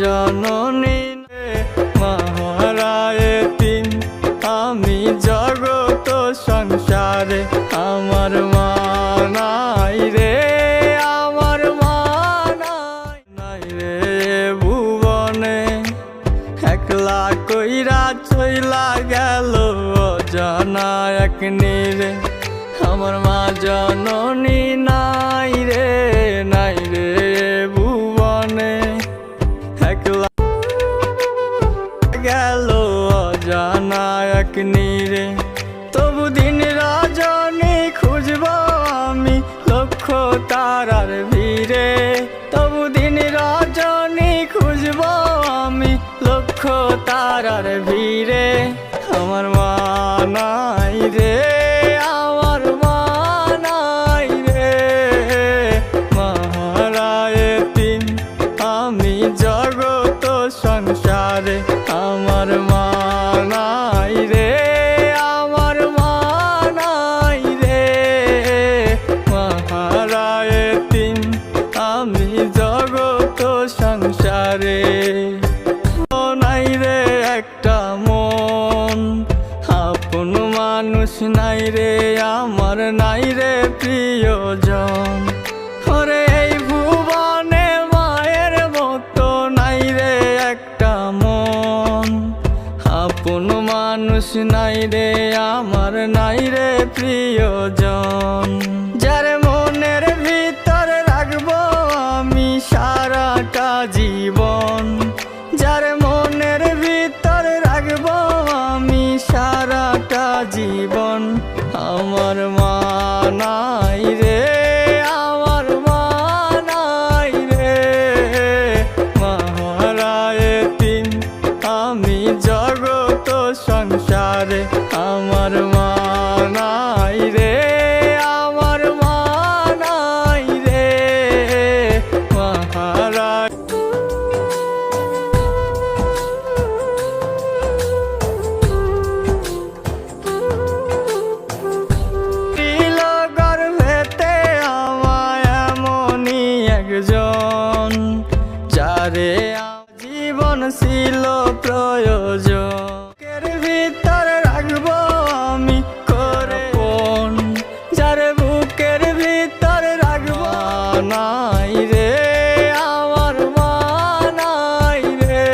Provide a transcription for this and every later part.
জননী মহারায়ে তিন আমি জগত সংসারে আমার মা নাই রে আমার মা নাই রে ভুবনে একলা কইরা চইলা গেল অজানা এক নীরে আমার মা জননী নাই রে ভুবনে একলা গেল অজানা এক নীরে তবু দিন রজনী খুঁজব আমি লক্ষ তারার ভিড়ে তবু দিন রজনী খুঁজব আমি লক্ষ তারার ভিড়ে আমার মা নাই রে আমার মা নাই রে মহারায়ে তিন আমি জগত সংসারে আমার মা নাই রে আমার মা নাই রে মহারায়ে তিন আমি জগত সংসারে নাই রে একটা মন আপন মানুষ নাই রে আমার নাই রে প্রিয়জন ওরে এই ভুবনে মায়ের মতো নাই রে একটা মন আপন মানুষ নাই রে আমার নাই রে প্রিয়জন যার মনের ভিতর রাখবো আমি সারাটা জীবন যার মনের ভিতর রাখবো আমি সারাটা জীবন আমার মা নাই রে আমার মা নাই রে মহারায়ে তিন আমি জগত সংসারে আমার মা নাই রে আমার মা নাই রে মহারায়ে যারে জীবন ছিল প্রয়োজন এর ভিতর রাখবো আমি করে কোন যার বুকের ভিতর রাখবো নাই রে আমার মা নাই রে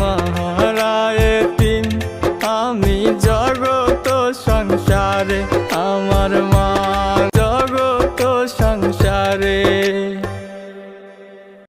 মহারায়ে তিন আমি জগত সংসারে আমার মা জগত সংসারে